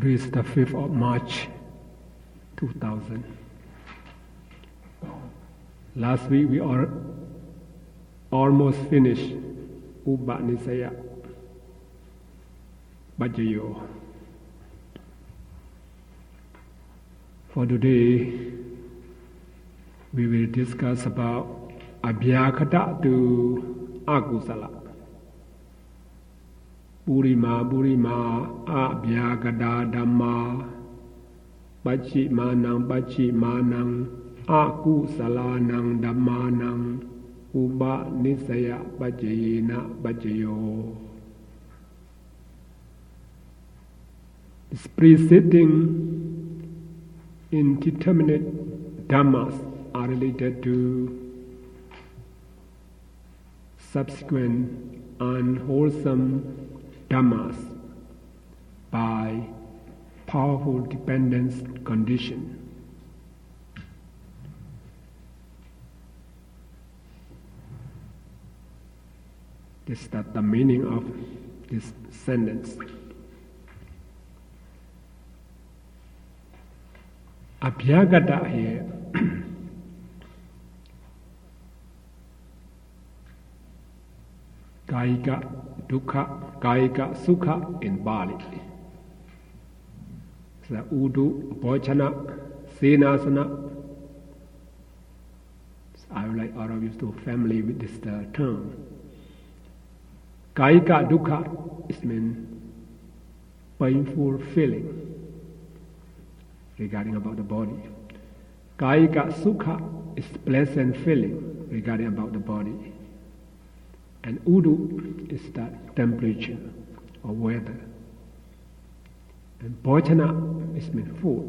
Today is the 5th of March 2000. Last week we are almost finished Upanisaya Bhajayo. For today we will discuss about Abhyakata to Akusala. Burima Abhyagada Dhamma Bachi Manang Akusalanang Dhammanang Uba Nisaya Bhajayena Bhajayo. This preceding indeterminate dhammas are related to subsequent unwholesome dhammas by powerful dependence condition. This is the meaning of this sentence. Abhyagata here Kayika Dukkha, Kayika Sukha in Bali. So Udu, Bojana, Senasana. So I would like all of you to familiar with this term. Kayika Dukkha is mean painful feeling regarding about the body. Kayika Sukha is pleasant feeling regarding about the body. And Udu is the temperature or weather. And Bhojana is mean food.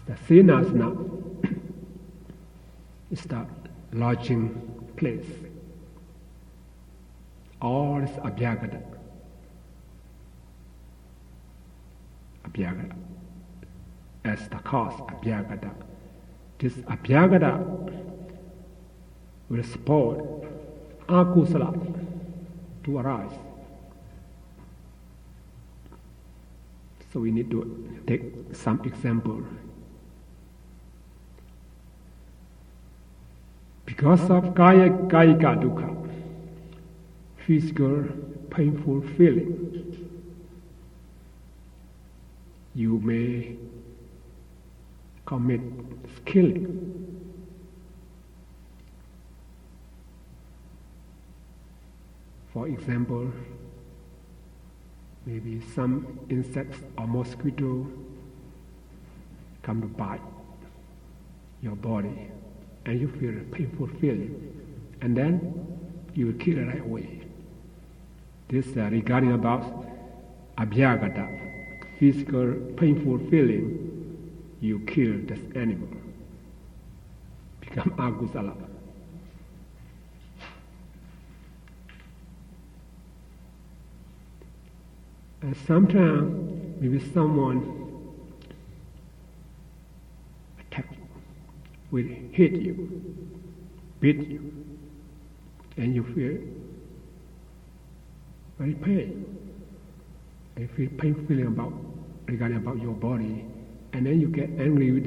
The Senasana is the lodging place. All is Abhyagata. Abhyagata. As the cause, Abhyagata. This Abhyagata will support akusala to arise. So we need to take some example. Because of kayika dukkha, physical painful feeling, you may commit killing. For example, maybe some insects or mosquito come to bite your body and you feel a painful feeling, and then you will kill it right away. This regarding about abhyagata, physical painful feeling, you kill this animal, become agusala. And sometimes maybe someone attack you, will hit you, beat you, and you feel very pain. You feel pain feeling about regarding about your body, and then you get angry with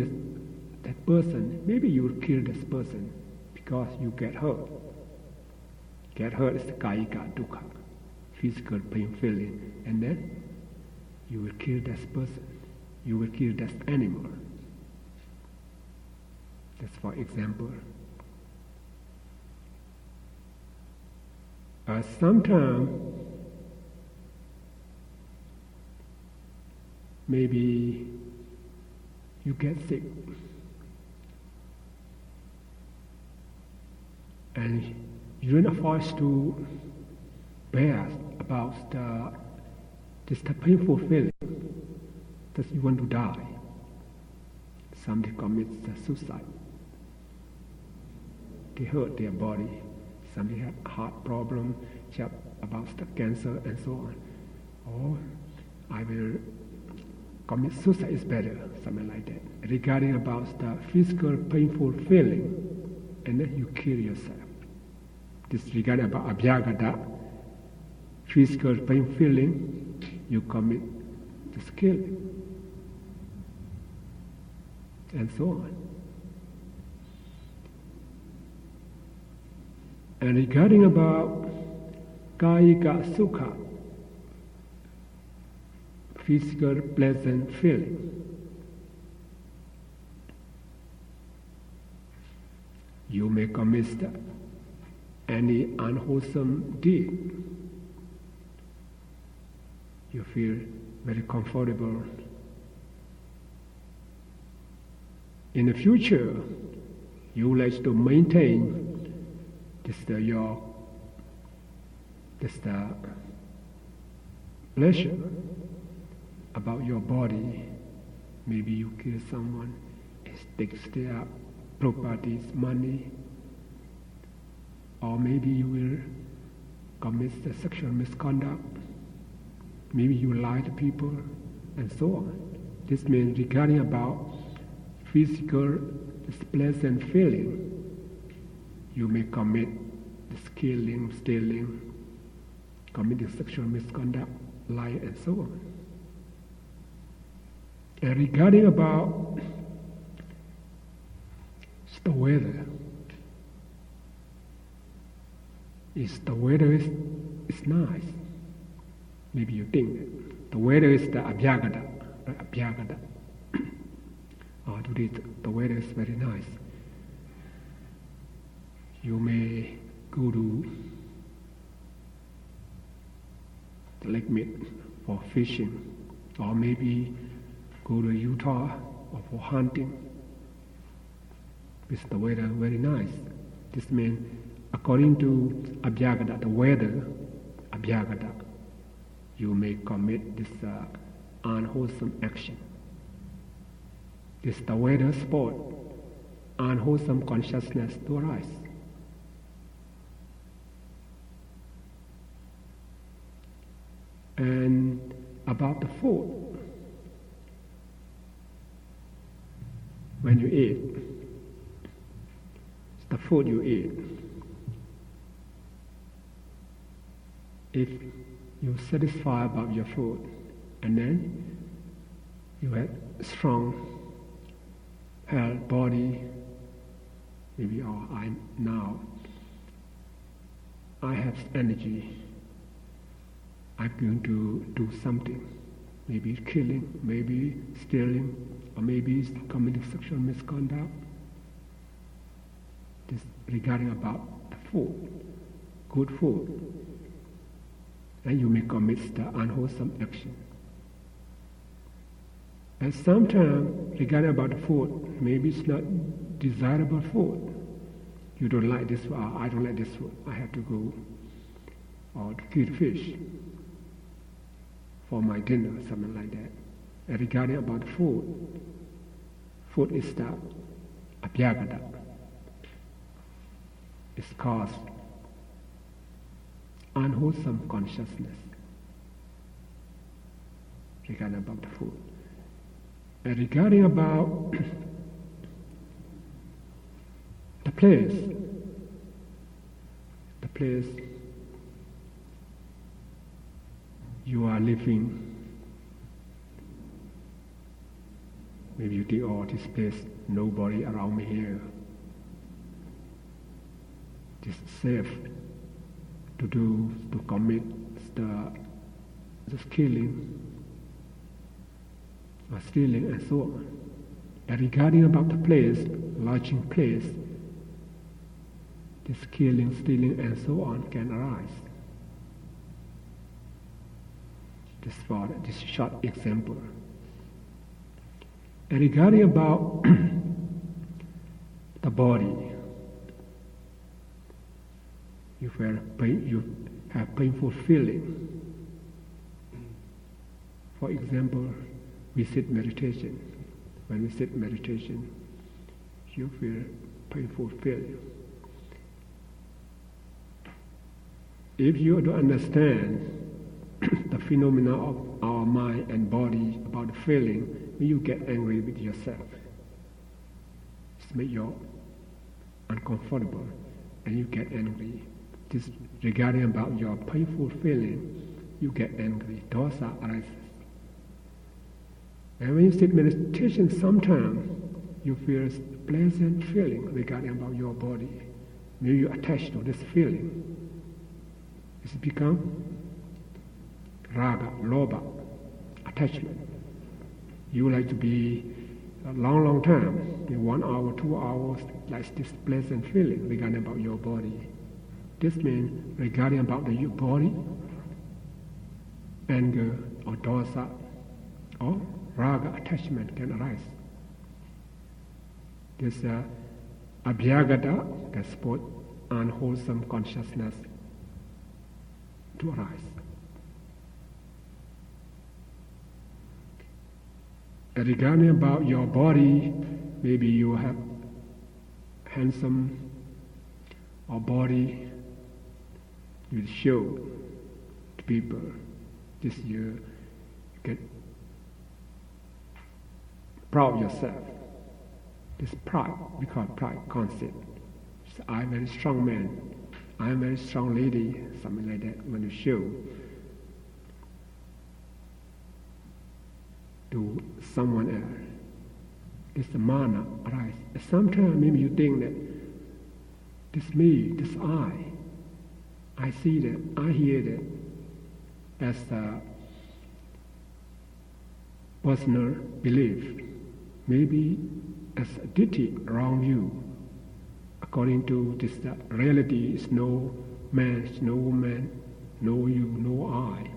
that person. Maybe you will kill this person because you get hurt. Get hurt is the kayika dukkha, physical pain feeling, and then you will kill this person, you will kill this animal. That's for example. Sometimes maybe you get sick and you're not forced to bear about this painful feeling that you want to die. Somebody commits suicide. They hurt their body. Somebody have heart problem, about the cancer and so on. Or I will commit suicide is better, something like that. Regarding about the physical painful feeling, and then you kill yourself. This regarding about abhyagata, physical pain feeling, you commit this killing, and so on. And regarding about Kayika Sukha, physical pleasant feeling, you may commit any unwholesome deed. You feel very comfortable. In the future, you would like to maintain this pleasure about your body. Maybe you kill someone, take their properties, money, or maybe you will commit the sexual misconduct. Maybe you lie to people, and so on. This means regarding about physical pleasant feeling, you may commit this killing, stealing, committing sexual misconduct, lie, and so on. And regarding about the weather, the weather is nice. Maybe you think the weather is the abhyagata, right? Abhyagata. Today the weather is very nice. You may go to the Lake Mead for fishing, or maybe go to Utah or for hunting. With the weather very nice. This means, according to abhyagata, the weather, abhyagata, you may commit this unwholesome action. This the weather sport, unwholesome consciousness to arise. And about the food, when you eat, the food you eat, if you're satisfied about your food, and then you have strong health, body, maybe I have energy, I'm going to do something, maybe killing, maybe stealing, or maybe committing sexual misconduct. This regarding about the food, good food, and you may commit the unwholesome action. And sometimes regarding about the food, maybe it's not desirable food. You don't like this food, I don't like this food, I have to go or to kill fish for my dinner, something like that. And regarding about food, food is the abhyagata. It's caused unwholesome consciousness regarding about the food. And regarding about the place you are living, maybe you think, oh, this place, nobody around me here, this is safe to commit the killing or stealing and so on. And regarding about the place, lodging place, this killing, stealing and so on can arise. Just for this short example. And regarding about the body, you have painful feeling. For example, we sit meditation. When we sit meditation, you feel painful feeling. If you don't understand the phenomena of our mind and body about the feeling, when you get angry with yourself, it makes you uncomfortable and you get angry. This regarding about your painful feeling, you get angry. Dosa arises. And when you sit meditation, sometimes you feel pleasant feeling regarding about your body. Maybe you attach to this feeling. It's become raga, lobha, attachment. You like to be a long time, in 1 hour, 2 hours, like this pleasant feeling regarding about your body. This means regarding about your body, anger or dosa or raga attachment can arise. This abhyagata can support unwholesome consciousness to arise. Regarding about your body, maybe you have handsome or body you show to people. This you get proud of yourself. This pride, we call pride concept. So I'm a very strong man, I'm a very strong lady, something like that when you show to someone else. This mana arises. Sometimes maybe you think that this me, this I see that, I hear that as a personal belief. Maybe as a ditty around you. According to this reality is no man, no woman, no you, no I.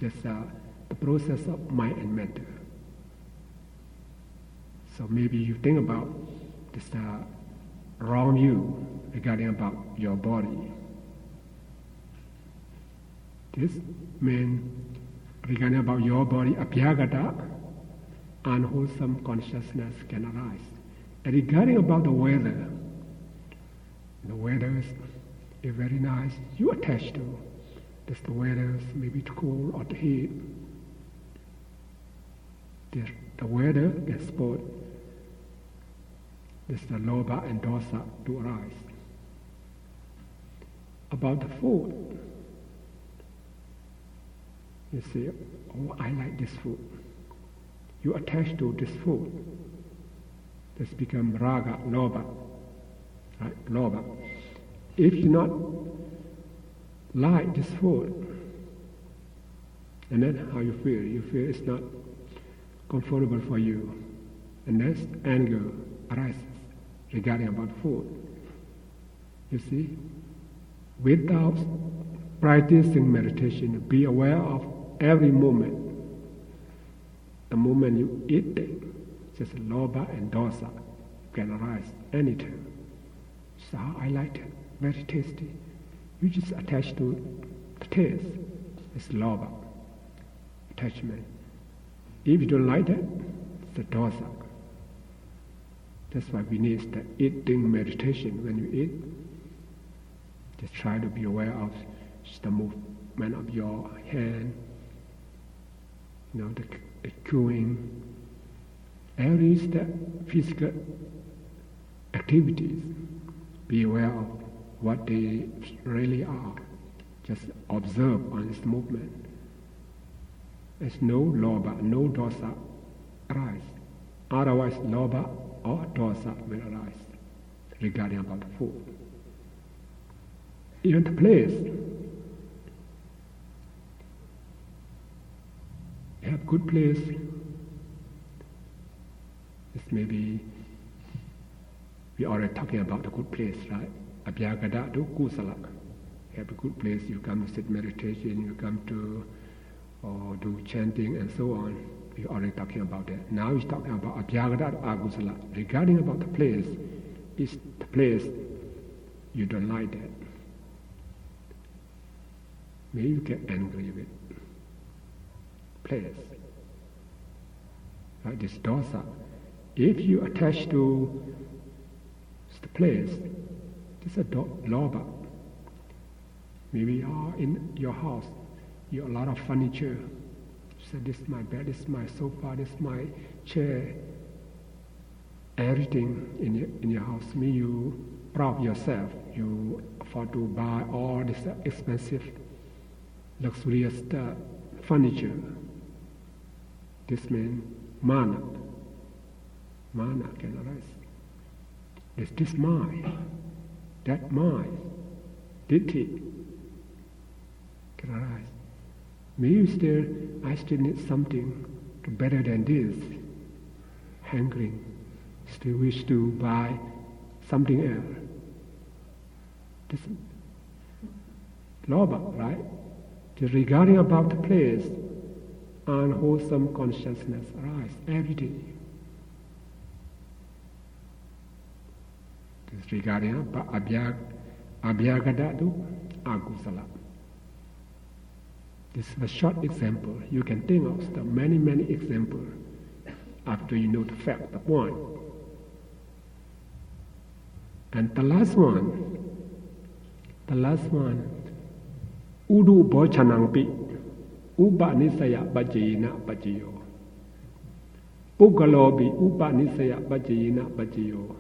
Just the process of mind and matter. So maybe you think about this wrong you regarding about your body. This means regarding about your body, abhyagata, unwholesome consciousness can arise. And regarding about the weather is very nice. You attach to this the weather, maybe too cold or the heat. The weather can support this the lobha and dosa to arise. About the food, you say, oh, I like this food. You attach to this food. This becomes raga, lobha. Right? Lobha. If you not like this food, and then how you feel? You feel it's not comfortable for you. And that's anger arises regarding about food. You see? Without practicing meditation, be aware of every moment. The moment you eat it, just lobha and dosa can arise anytime. So I like it, very tasty. You just attach to the taste. It's lobha, attachment. If you don't like that, it's the dosa. That's why we need the eating meditation. When you eat, just try to be aware of the movement of your hand, the chewing, every step, physical activities. Be aware of what they really are. Just observe on this movement. There's no lobha, no dosa arise. Otherwise, lobha or dosa will arise regarding about the food. Even the place. You have good place. This maybe we already talking about the good place, right? Abhyagata to kusala. You have a good place, you come to sit meditation, you come to do chanting and so on. We already talking about that. Now he's talking about abhyagata to agusala. Regarding about the place, is the place you don't like that. Maybe you get angry with place. Like this dosa. If you attach to the place, this is a lobha. Maybe you are in your house, you have a lot of furniture. You say, this is my bed, this is my sofa, this is my chair. Everything in your house. Maybe you proud yourself. You afford to buy all this expensive luxurious furniture. This means mana. Mana can arise. There's this mind, that mind, ditti can arise. Maybe I still need something better than this. Hankering, still wish to buy something else. This lobha, right? Just regarding about the place, unwholesome consciousness arise every day. This regarding about abhyagada to agusala. This is a short example. You can think of the many examples after you know the fact, the point. And the last one, udu bochanangpi, upa nisaya bajayina bajayo. Pugalobi upa nisaya bajayina bajayo.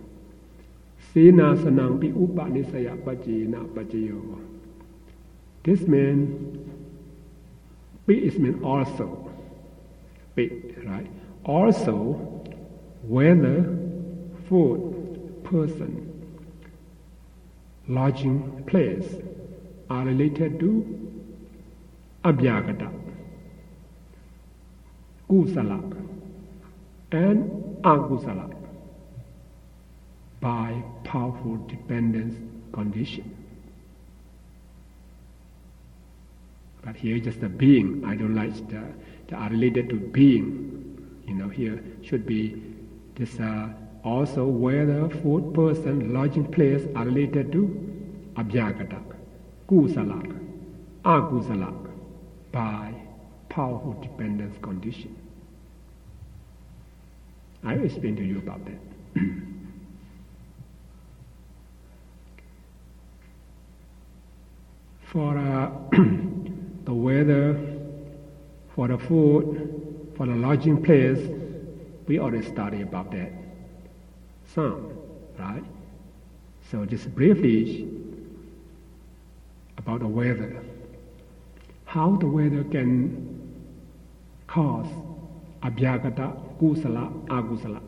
Sena sanangpi upa nisaya bajayina bajayo. This means, P is mean also. P, right? Also, whether food, person, lodging place are related to abhyagata, kusala, and agusala by powerful dependence condition. But here just the being. I don't like the are related to being. Here should be this also whether food, person, lodging place are related to abhyagata, kusala, agusala by powerful dependence condition. I will explain to you about that. For the weather, for the food, for the lodging place, we already studied about that. Some, right? So just briefly about the weather. How the weather can cause abhyagata, kusala, agusala.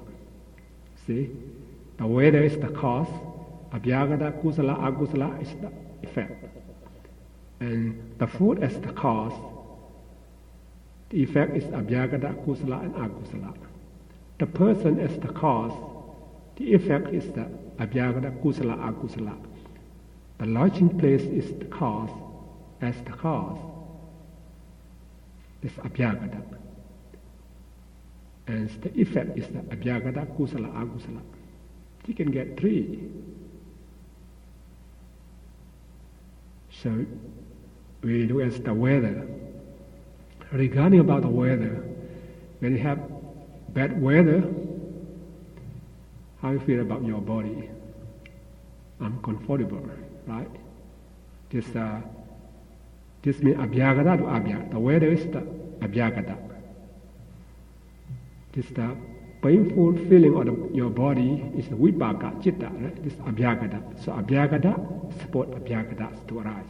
See? The weather is the cause, abhyagata, kusala, agusala is the effect. And the food as the cause, the effect is abhyagata, kusala, and agusala. The person as the cause, the effect is the abhyagata, kusala, agusala. The lodging place is the cause, as the cause is abhyagata. And the effect is the abhyagata, kusala, agusala. You can get three. So we look at the weather. Regarding about the weather, when you have bad weather, how you feel about your body? Uncomfortable, right? This means abhyagata to abhyagata. The weather is the abhyagata. This the painful feeling of your body is the vipaka, chitta, right? This abhyagata. So abhyagata support abhyagatas to arise.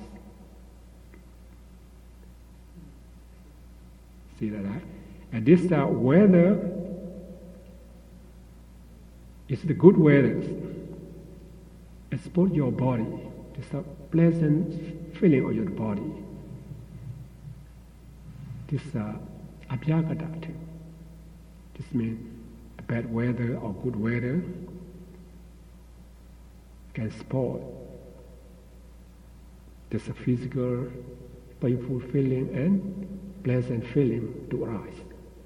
See that, right? And this weather is the good weather. It supports your body. This a pleasant feeling of your body. This abhyagata too. This means bad weather or good weather can support this physical painful feeling and pleasant feeling to arise.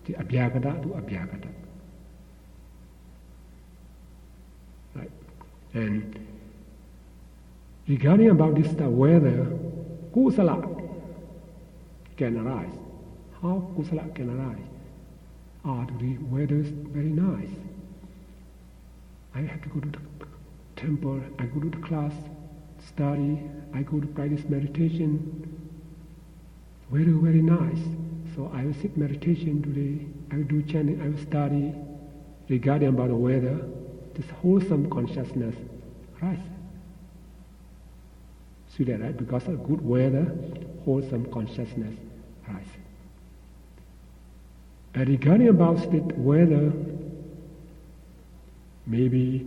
The abhyagata to abhyagata. Right. And regarding about this weather, kusala can arise. How kusala can arise? The weather is very nice. I have to go to the temple, I go to the class, study, I go to practice meditation. Weather very nice. So I will sit meditation today, I will do chanting, I will study. Regarding about the weather, this wholesome consciousness arises. See that, right? Because of good weather, wholesome consciousness arises. And regarding about state weather, maybe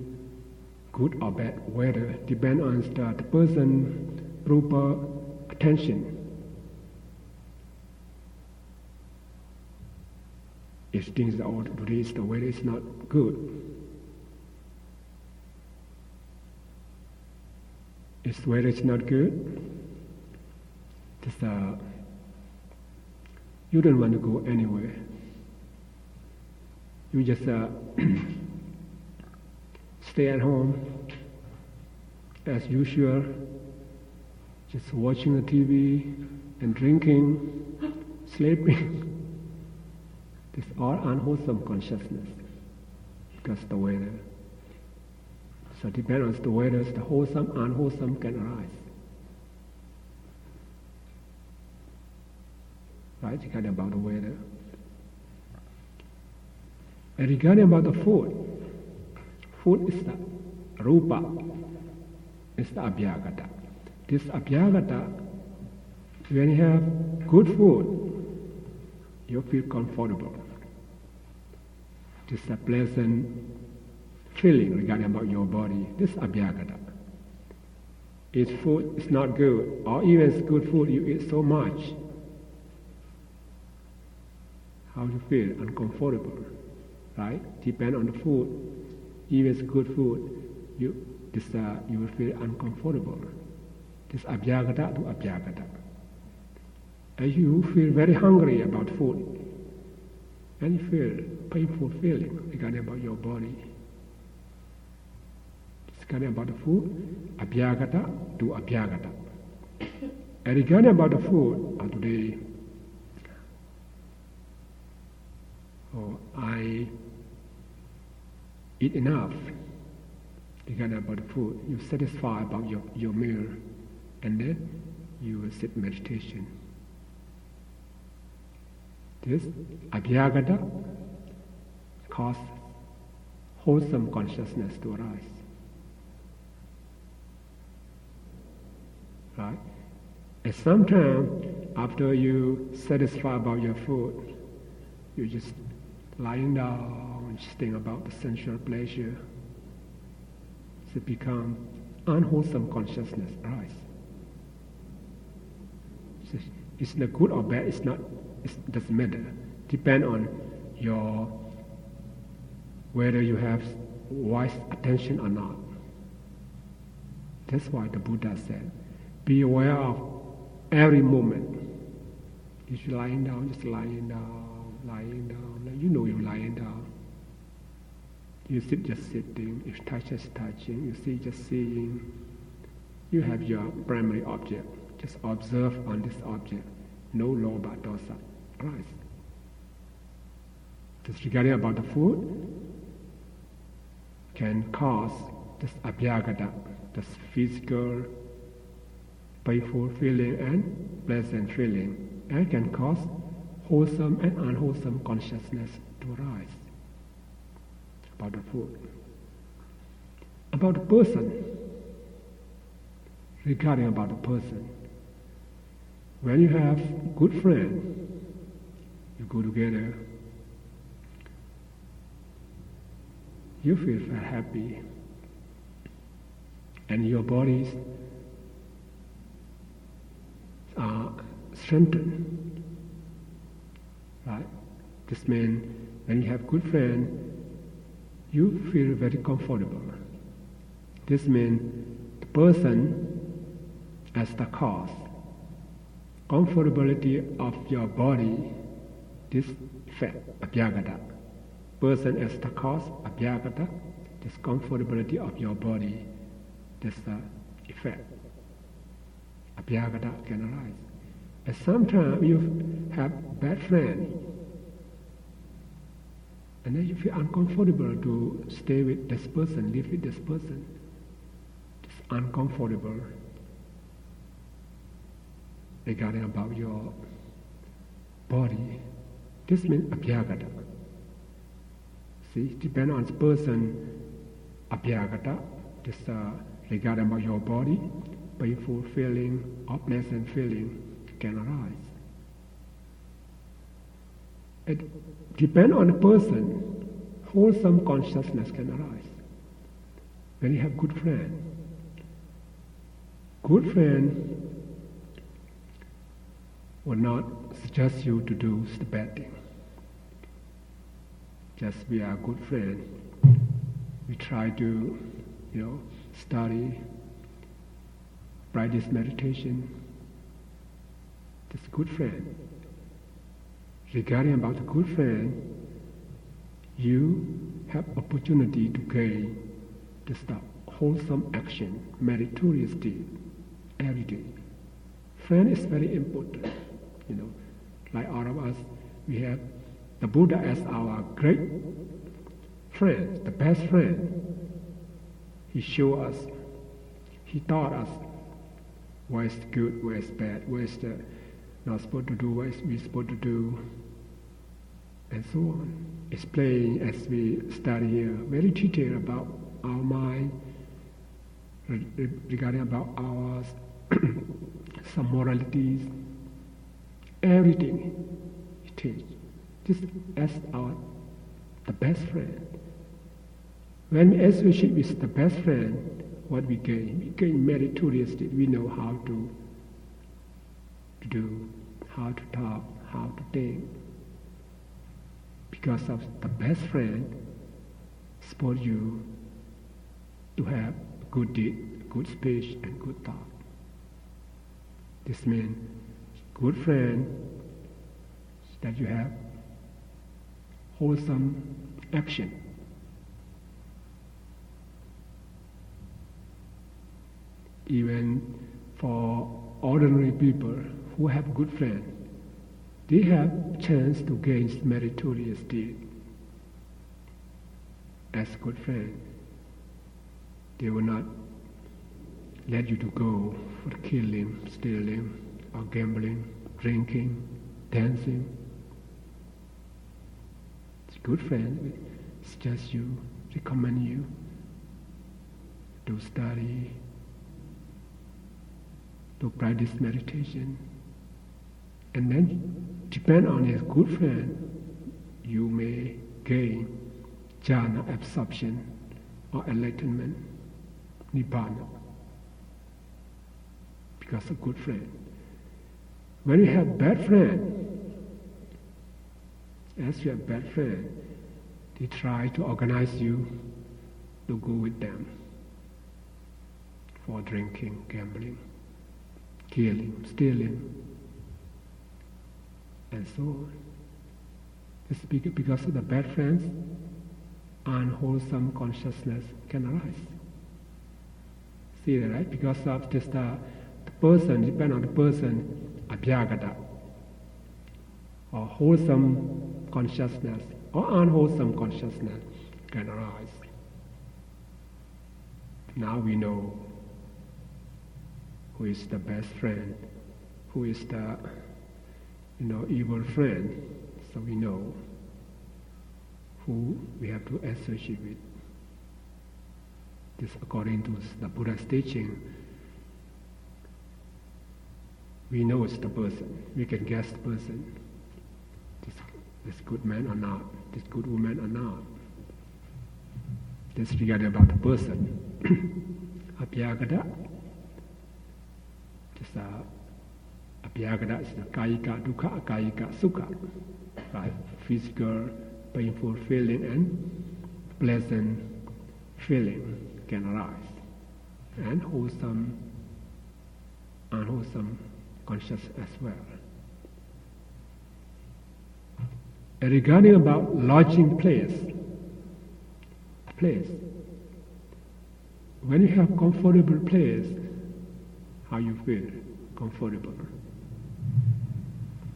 good or bad weather, depend on the person's proper attention. If things are today the weather is not good, if the weather is not good, just, you don't want to go anywhere. You just stay at home as usual, just watching the TV and drinking, sleeping. This is all unwholesome consciousness because the weather. So depending on the weather, the wholesome, unwholesome can arise. Right? Regarding about the weather. And regarding about the food, food is the rupa, is the abhyagata. This abhyagata, when you have good food, you feel comfortable. This is a pleasant feeling regarding about your body. This is abhyagata. If food is not good, or even it's good food, you eat so much, how do you feel? Uncomfortable, right? Depend on the food. Even it's good food, you will feel uncomfortable. This abhyagata to abhyagata. And you feel very hungry about food, and you feel painful feeling regarding about your body. Regarding about the food, abhyagata to abhyagata. And regarding about the food, today, I eat enough. Regarding about the food, you satisfy about your meal, and then you will sit meditation. This abhyagata causes wholesome consciousness to arise. Right? And sometimes after you satisfy about your food, you just lying down and just think about the sensual pleasure. So it becomes unwholesome consciousness arise. So it's not good or bad, it doesn't matter. Depend on whether you have wise attention or not. That's why the Buddha said, be aware of every moment. If you're lying down, just lying down, like you know you're lying down. You sit just sitting, if touch just touching, you see just seeing. You have your primary object. Just observe on this object. No lobha dosa arise. Just regarding about the food can cause this abhyagata, this physical painful feeling and pleasant feeling, and can cause wholesome and unwholesome consciousness to arise about the food. About the person, regarding about the person, when you have good friend, you go together, you feel very happy, and your bodies are strengthened. Right? This means when you have good friend, you feel very comfortable. This means the person as the cause. Comfortability of your body, this effect, abhyagata. Person as the cause, abhyagata, this comfortability of your body, this effect. Abhyagata can arise. And sometimes you have bad friend, and then you feel uncomfortable to stay with this person, live with this person. It's uncomfortable regarding about your body. This means abhyagata. See, depend on the person, abhyagata, this regarding about your body, painful feeling or pleasant feeling can arise. It depends on the person, wholesome consciousness can arise. When you have good friend will not suggest you to do the bad thing. Just be a good friend. We try to, study, practice meditation. That's a good friend. Regarding about a good friend, you have opportunity to gain just a wholesome action, meritorious deed, every day. Friend is very important. Like all of us, we have the Buddha as our great friend, the best friend. He showed us, he taught us what is good, what is bad, what is not supposed to do, what is we supposed to do, and so on. Explain as we study here, very detailed about our mind, regarding about our some moralities, everything he teaches. Just as the best friend. When we associate with the best friend, what we gain? We gain meritorious deed. We know how to do, how to talk, how to think. Because of the best friend, support you to have good deed, good speech, and good thought. This means good friend that you have wholesome action. Even for ordinary people who have good friends, they have chance to gain meritorious deed. As good friend, they will not let you to go for killing, stealing, or gambling, drinking, dancing. Good friend will suggest you, recommend you to study, to practice meditation, and then depend on a good friend, you may gain jhana absorption or enlightenment, nibbana, because of good friend. When you have bad friend, as you have bad friend, they try to organize you to go with them for drinking, gambling, killing, stealing, and so on. It's because of the bad friends, unwholesome consciousness can arise. See that, right? Because of just the person, depend on the person, abhyagata, or wholesome consciousness or unwholesome consciousness can arise. Now we know who is the best friend, who is the evil friend. So we know who we have to associate with. This according to the Buddha's teaching. We know it's the person. We can guess the person. This good man or not, this good woman or not. This regarding about the person. Abhyagata. Just abhyagata is the kayika dukkha, akayika sukha. Right? Physical, painful feeling and pleasant feeling can arise. And wholesome, unwholesome conscious as well. Regarding about lodging place, when you have comfortable place, how you feel? Comfortable,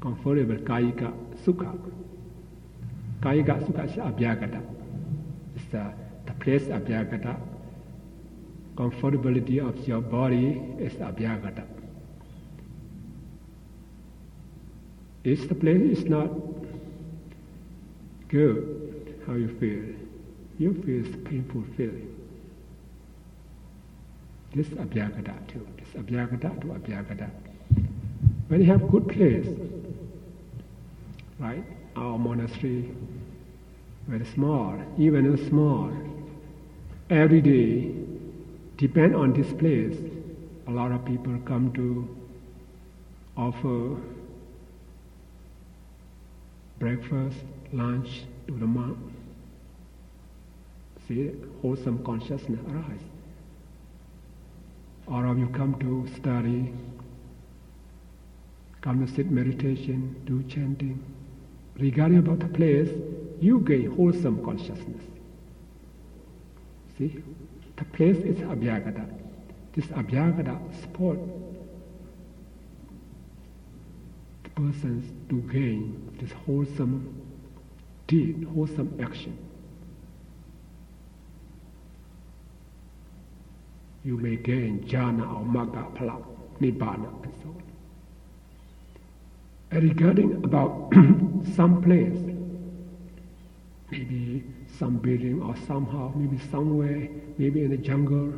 kayika sukha. Kayika sukha is abhyagata. It's the place abhyagata. Comfortability of your body is abhyagata. If the place is not good, how you feel? You feel painful feeling. This abhyagata too. This abhyagata to abhyagata. When you have good place, right? Our monastery, very small, even small, every day, depend on this place. A lot of people come to offer breakfast, lunch to the monk. See, wholesome consciousness arise. All of you come to study, come to sit meditation, do chanting. Regarding about the place, you gain wholesome consciousness. See, the place is abhyagata. This abhyagata support the persons to gain this wholesome deed, wholesome action. You may gain jhana or magga, phala, nibbana, and so on. And regarding about some place, maybe some building or somehow, maybe somewhere, maybe in the jungle,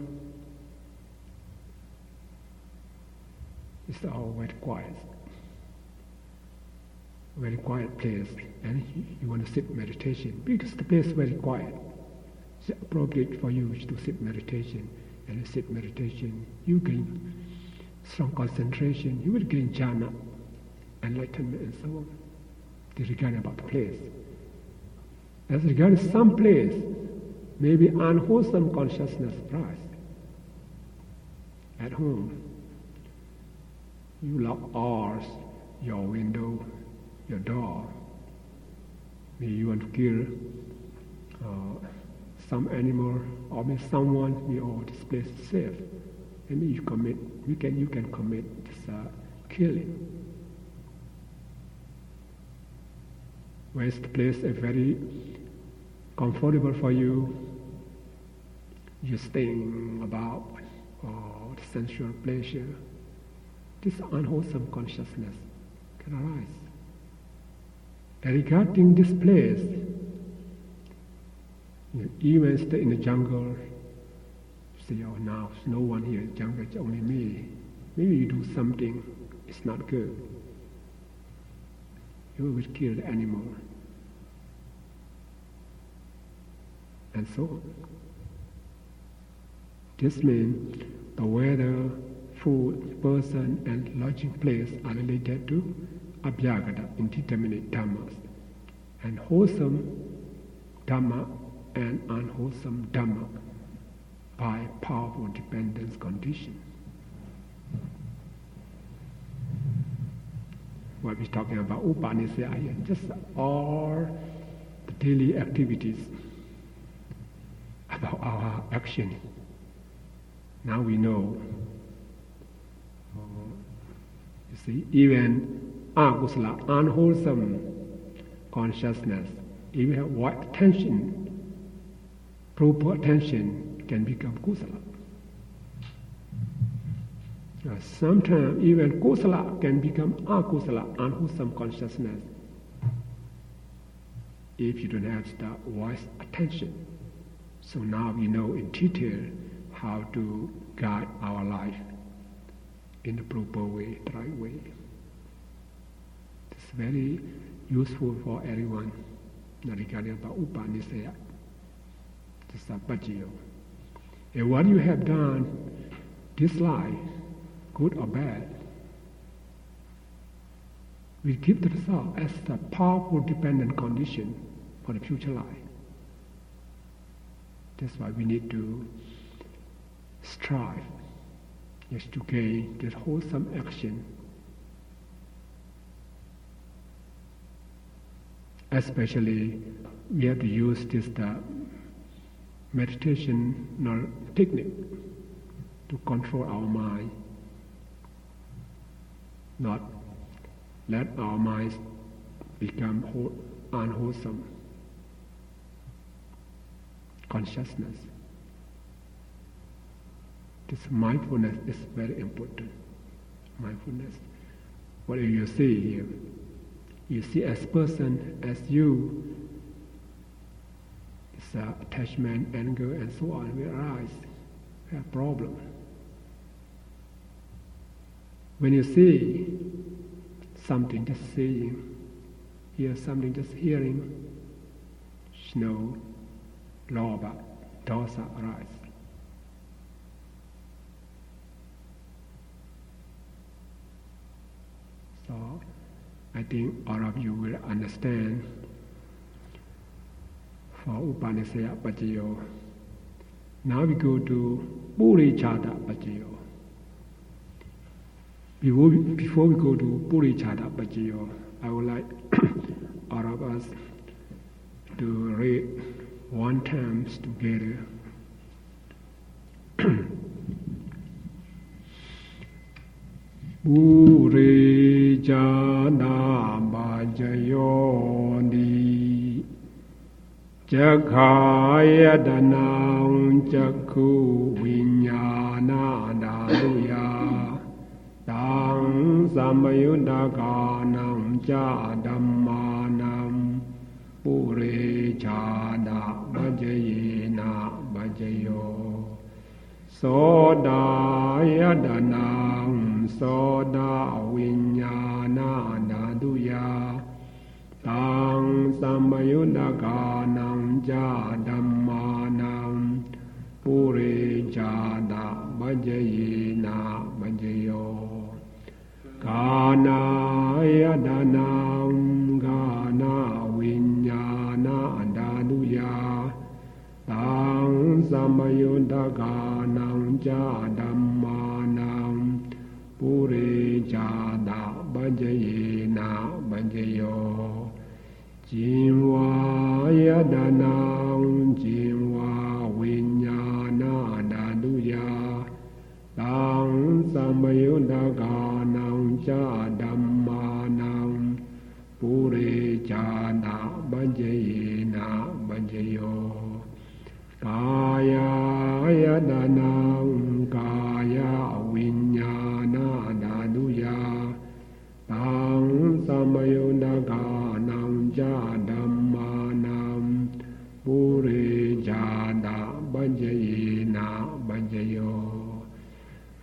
it's all very quiet place, and you want to sit meditation because the place is very quiet. It's appropriate for you to sit meditation, and you sit meditation, you gain strong concentration, you will gain jhana, enlightenment, and so on. This regarding about the place. As regards some place, maybe unwholesome consciousness rise. At home, you lock all your window, your door. Maybe you want to kill some animal, or maybe someone. This place is safe. Maybe you can commit this killing. Whereas the place is very comfortable for you, you're staying about the sensual pleasure. This unwholesome consciousness can arise. And regarding this place, even stay in the jungle, say, oh, now there's no one here in the jungle, it's only me. Maybe you do something, it's not good. You will kill the animal. And so on. This means the weather, food, person, and lodging place are related to abhyagata, indeterminate dhammas, and wholesome dhamma and unwholesome dhamma by powerful dependence condition. What we're talking about, upanisaya, just all the daily activities about our action. Now we know. You see, even akusala, unwholesome consciousness, if you have what attention, proper attention can become kusala. Sometimes even kusala can become akusala, unwholesome consciousness, if you don't have the wise attention. So now we know in detail how to guide our life in the proper way, the right way. It's very useful for everyone regarding about upanisaya. This is pajiyo. And what you have done this life, good or bad, will give the result as a powerful dependent condition for the future life. That's why we need to strive, yes, to gain this wholesome action. Especially, we have to use this meditation technique to control our mind, not let our minds become unwholesome consciousness. This mindfulness is very important. Mindfulness. What you see here? You see as person, as you, this attachment, anger, and so on will arise. A problem. When you see something, just seeing, hear something, just hearing, snow, lobha, dosa arise. So I think all of you will understand. For Upanishaya Pacayo. Now we go to Purichada Pacayo. Before we go to Purichada Pacayo, I would like all of us to read one time together. Purichada Pacayo ni Jakhaya danang jakhu vinyana daluya Tang samayudakanam cha dhammanam Pure chada bhajayena bhajayo Sodaya danang soda vinyana daluya Tang samayudakanam ja dhammanam pure jada bhajayena bhajayo Kanaya danam gana vinyana daluya Tang samayudakanam ja dhammanam pure jada bhajayena bhajayo Jinvaya danam jinva vinyana daluya Tang samayudakanam cha dhammanam pure chada bhajayena bhajayo Kaya danam kaya vinyana daluya Tang samayudakanam ja dhammanam pure jada bhajayena bhajayo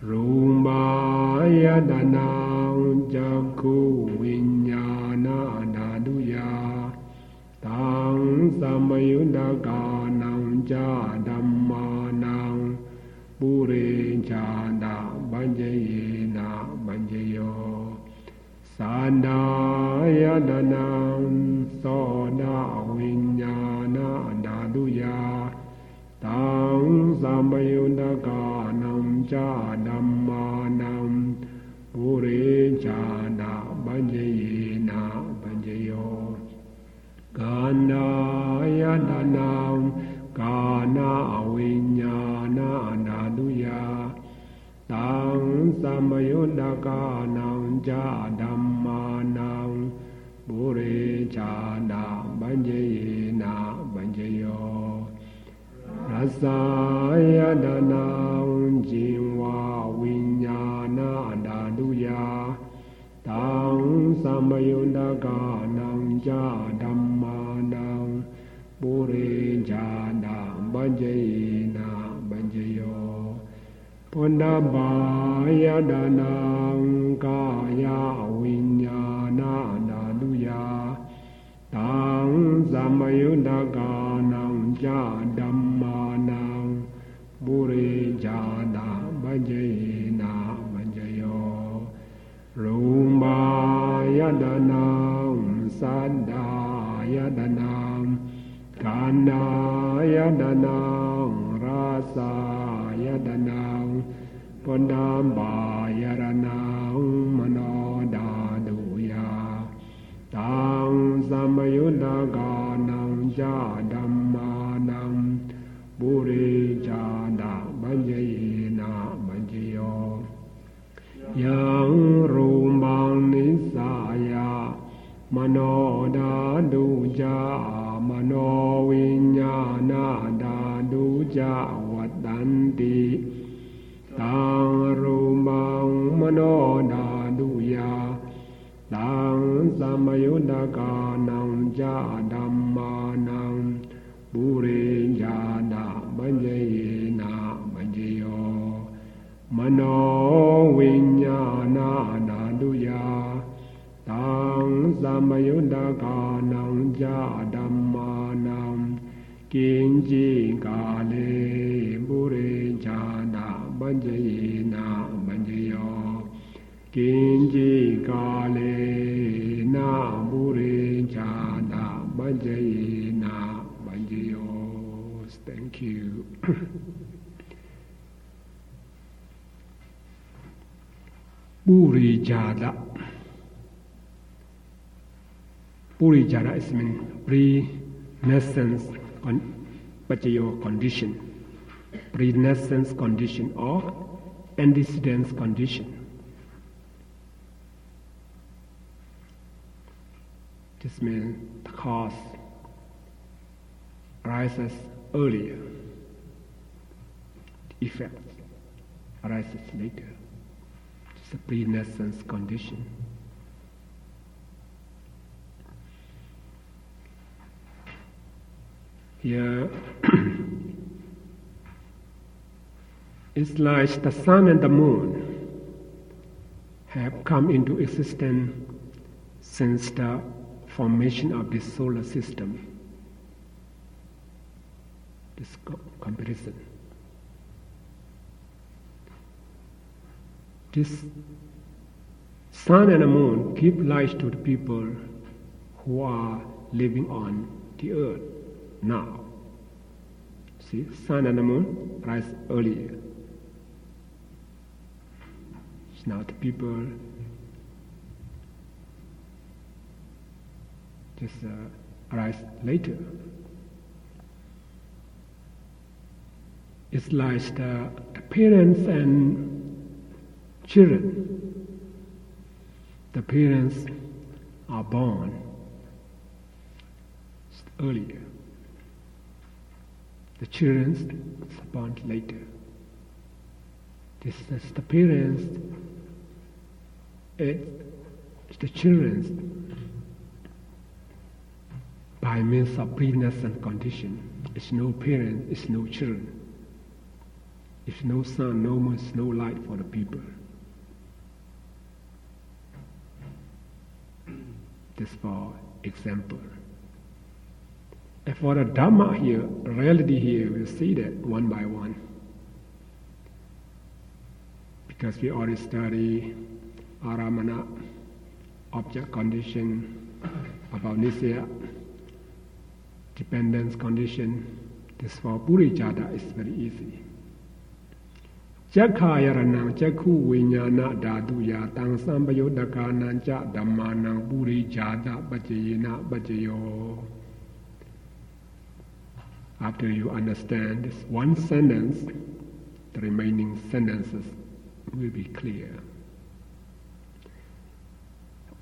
Rumbaya danam jakhu vinyana daluya Tang samayudakanam ja dhammanam pure jada bhajayena bhajayo Sandaya danam soda vinyana daluya Tang samayudakanam cha dhammanam pure chada bhajayena bhajayo Gandaya danam kana vinyana daluya Tang samayudakanam ja dhammanam pure chada bhajayena bhajayo Rasaya danam jinva vinyana daluya Tang samayudakanam ja dhammanam pure chada bhajayena bhajayo Pundabaya danam kaya vinyana daluya Tang samayudakanam ja dhammanam pure jada bhajayena bhajayo Rumbaya danam sadaya danam Kanaya danam rasaya danam Pundabaya danam manodaduya Tang samayudakanam ja dhammanam pure jada bhajayena bhajayo Yang rumbang nisaya manodaduja mano vinyana daduja vadanti Tang rumbang manodaduya Tang samayudakanam ja dhammanam pure jada bhajayena bhajayo Mano vinyana daluya Tang Samayundakanam Jadamanam Kinji Kale Burinjana Banjayina Banjayo Kinji Kale Na Burinjana Banjayina Banjayo. Thank you. Purijada. Purijada is mean pre-nascence condition, pre-nascence condition or antecedence condition. This means the cause arises earlier, the effect arises later. It's a pre-nascence condition. Here, it's like the sun and the moon have come into existence since the formation of this solar system. This comparison. This sun and the moon give life to the people who are living on the earth now. See, sun and the moon rise earlier. Now the people just arise later. It's like the parents and children. The parents are born earlier. The children are born later. This is the parents, it's the children by means of pre-nascent condition. It's no parents, it's no children. It's no sun, no moon, no light for the people. This for example. And for the Dhamma here, reality here, we'll see that one by one. Because we already study Aramana, object condition, about Nisya, dependence condition. This for Purijada is very easy. Jakhayaranang Jakhu Vinyana Dhaduya Tang Sambayodakanan Ja Dhammanang Purijada Bhajayena Bhajayo. After you understand this one sentence, the remaining sentences will be clear.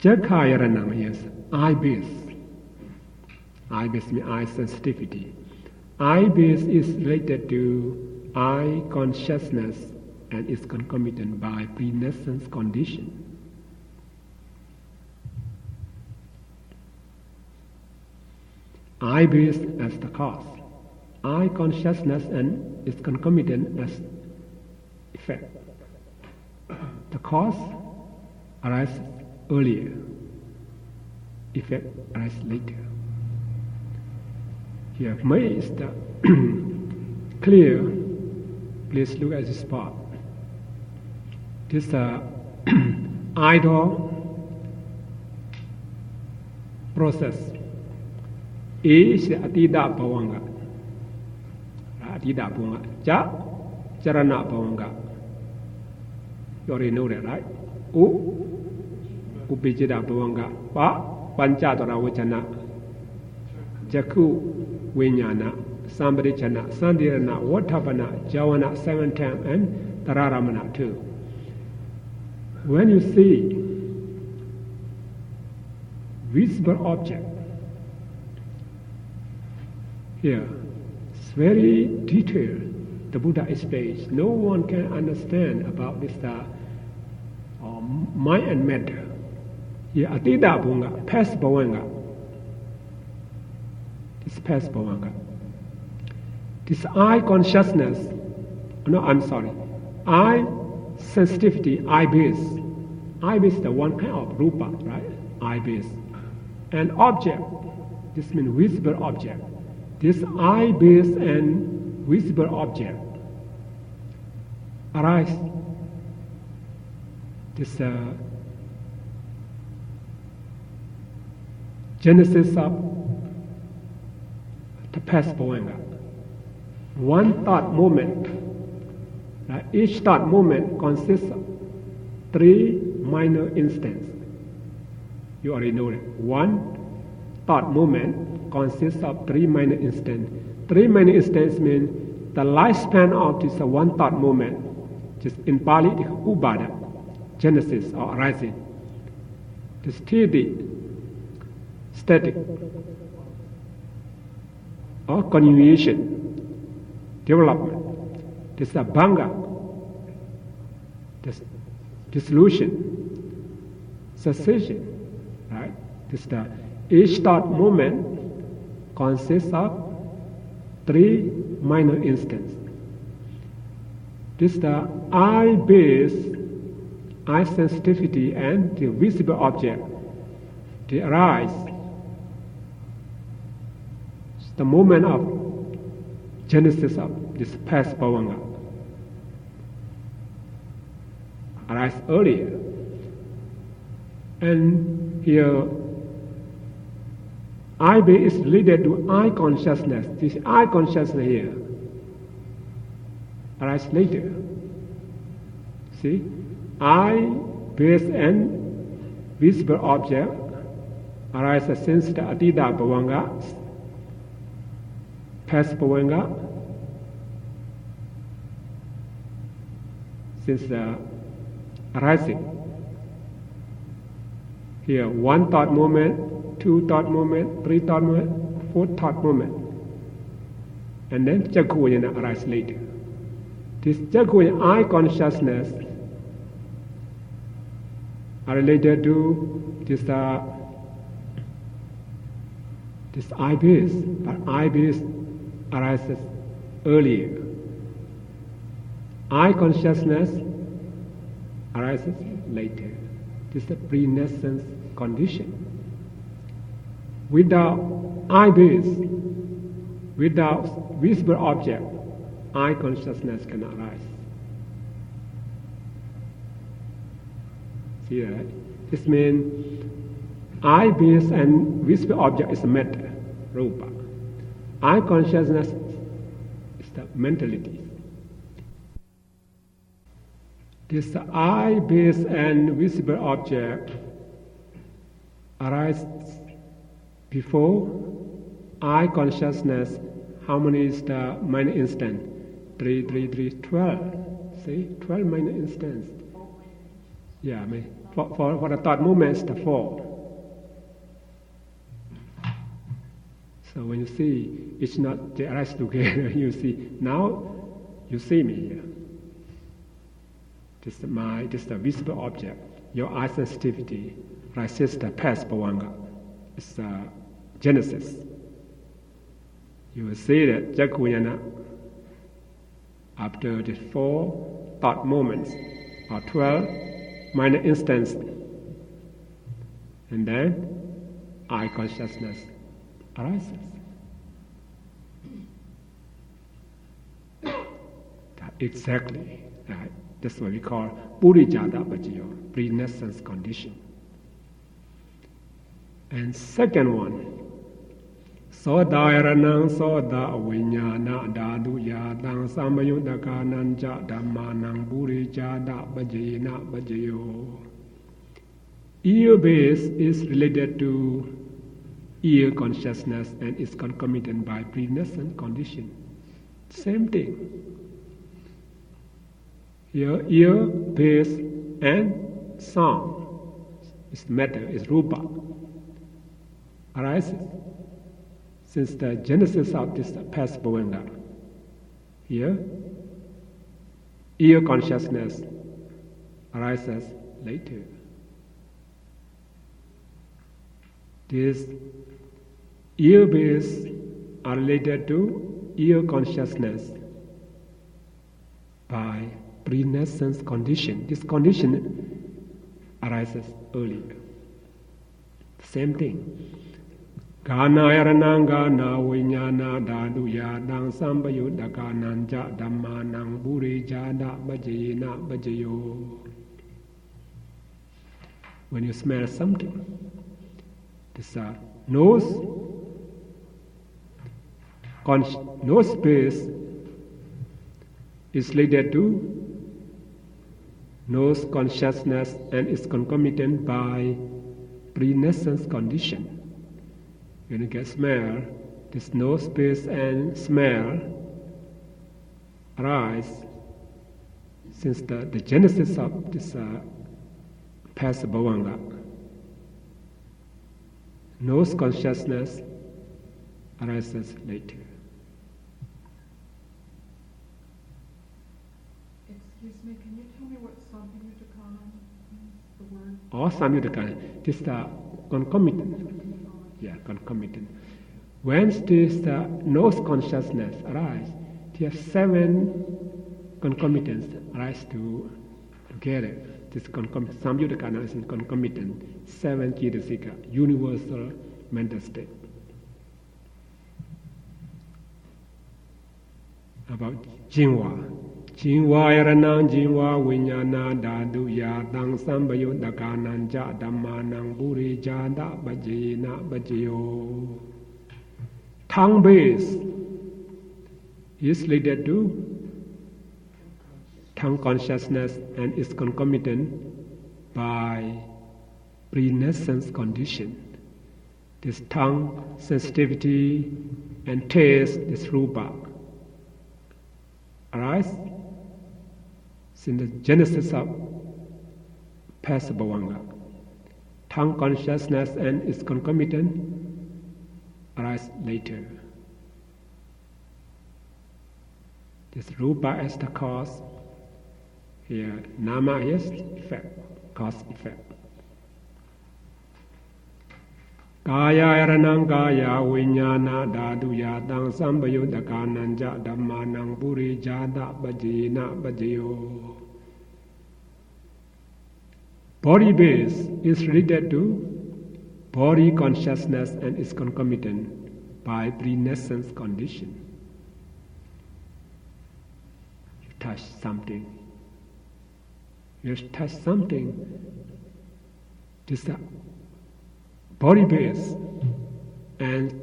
Jakhayaranam is eye-base. Eye-base means eye sensitivity. Eye-base is related to eye consciousness and is concomitant by pre-nascence condition. Eye-base as the cause. Eye consciousness and is concomitant as effect. The cause arises earlier, effect arises later. Here, May is the clear. Please look at this part. This idle process. A is the Atida Bhavanga. Atida Bhavanga. Ja, Charana Bhavanga. You already know that, right? Upijida Bhavanga. Pa, Panchadara Vachana. Jakhu Vinyana. Sambrichana, Sandirana, Vatapana, Javana 7 times, and Tararamana 2. When you see visible object, here, it's very detailed. The Buddha explains. No one can understand about this mind and matter. Here, Atida Bhavanga, past Bhavanga. This past Bhavanga. This eye consciousness, eye sensitivity, eye base. Eye base is the one kind of rupa, right? eye base. And object, this means visible object. This eye base and visible object arise. This genesis of the past Bhavanga. One thought moment. Each thought moment consists of 3 minor instants. You already know that. One thought moment consists of 3 minor instants. 3 minor instants mean the lifespan of this one thought moment. Just in Pali, the ubada, genesis or arising. The steady, static, or continuation, development. This is a bhanga, this dissolution, cessation, right? This is the each thought moment consists of 3 minor instants. This is the eye base, eye sensitivity, and the visible object. They arise. It's the moment of genesis of this past Bhavanga. Arise earlier. And here, eye base is related to eye consciousness. This eye consciousness here arise later. See? Eye base and visible object arises since the Atita Bhavanga, past Bhavanga, since the arising. Here, 1 thought moment, 2 thought moment, 3 thought moment, 4 thought moment. And then Jagguvajana arises later. This Jagguvajana eye consciousness are related to this eye base, but eye base arises earlier. Eye consciousness arises later. This is the pre-nescence condition. Without eye base, without visible object, eye consciousness cannot arise. See that? This means eye base and visible object is matter, rupa. Eye consciousness is the mentality. This eye base and visible object arise before eye consciousness. How many is the minor instant? 3, 12. See? 12 minor instants. Yeah, for the thought moments, the 4. So when you see, it's not they arise together. You see, now you see me here. This is the visible object. Your eye sensitivity rises the past Bhavanga. It's the genesis. You will see that Jagguvajana, after the 4 thought moments or 12 minor instants, and then eye consciousness arises. Exactly. Right. That's what we call Purijata Pajayo, pre-nescence condition. And second one, Sodayaranang Soda Vinyana Dadu Yadang Samayudakananja Dhammanang Purijata Pajayana Pajayo. Ear base is related to ear consciousness and is concomitant by pre-nescence condition. Same thing. Here, ear, base, and sound is matter, is rupa, arises since the genesis of this past Bhavanga. Here, ear consciousness arises later. This ear base are related to ear consciousness by pre-nescence condition. This condition arises earlier. Same thing. Gana yaranang gana vinyana dadu yadang sambayuddha kananja dhammanang buri jada bhajena bhajayo. When you smell something, this nose space is related to nose consciousness and is concomitant by pre-nescence condition. When you get smell, this nose space and smell arise since the genesis of this past bhavanga. Nose consciousness arises later. Excuse me, can you tell me what Samyutta means, the word? Or Samyutta, this is the concomitant. Yeah, concomitant. When this nose consciousness arises, there are 7 concomitants arise together. This Samyutta is concomitant, 7 Cetasika, universal mental state. About Jinwa. Jinwa yaranang jinwa vinyana dadu yadang sambayuddha kananja dhammanang buri jada bhajena bhajayo. Tongue base is related to tongue consciousness and is concomitant by pre-nescence condition. This tongue sensitivity and taste, this rupa, arise in the genesis of past bhavanga. Tongue consciousness and its concomitant arise later. This rupa is the cause. Here, nama is effect, cause effect. Kaya yaranang kaya vinyana dadu yadang sambayuddha kananja dhammanang buri jada bhajena bhajayo. Body base is related to body consciousness and is concomitant by pre-nescence condition. You touch something. You touch something. This is body base and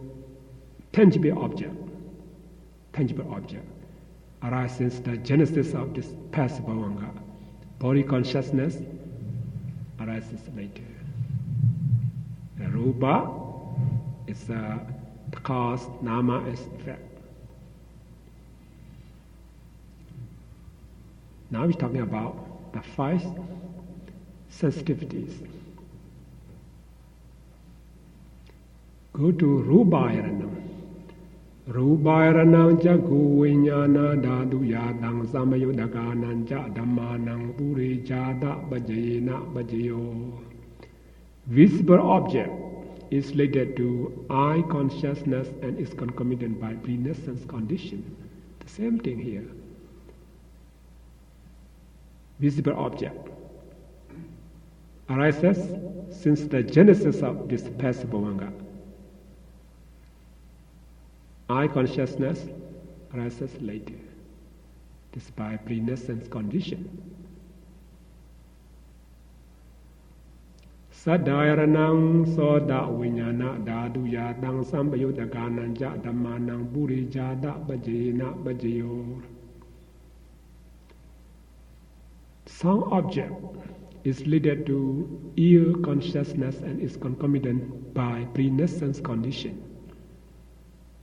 tangible object arises the genesis of this past bhavanga. Body consciousness arises later. The rupa is the cause, nama is effect. Now we're talking about the 5 sensitivities. Go to Rubayaranam. Rubayaranam jagu vinyana dadu yadang samayuddha kananja dhammanang buri jada bhajena bhajayo. Visible object is related to eye consciousness and is concomitant by pre-nescence condition. The same thing here. Visible object arises since the genesis of this past bhavanga. Eye consciousness arises later. This by pre-nescence condition. Sadayaranang soda vinyana dadu yadang sambayuddha kananja dhammanang buri jada bhajena bhajayo. Sound object is related to ear consciousness and is concomitant by pre-nescence condition.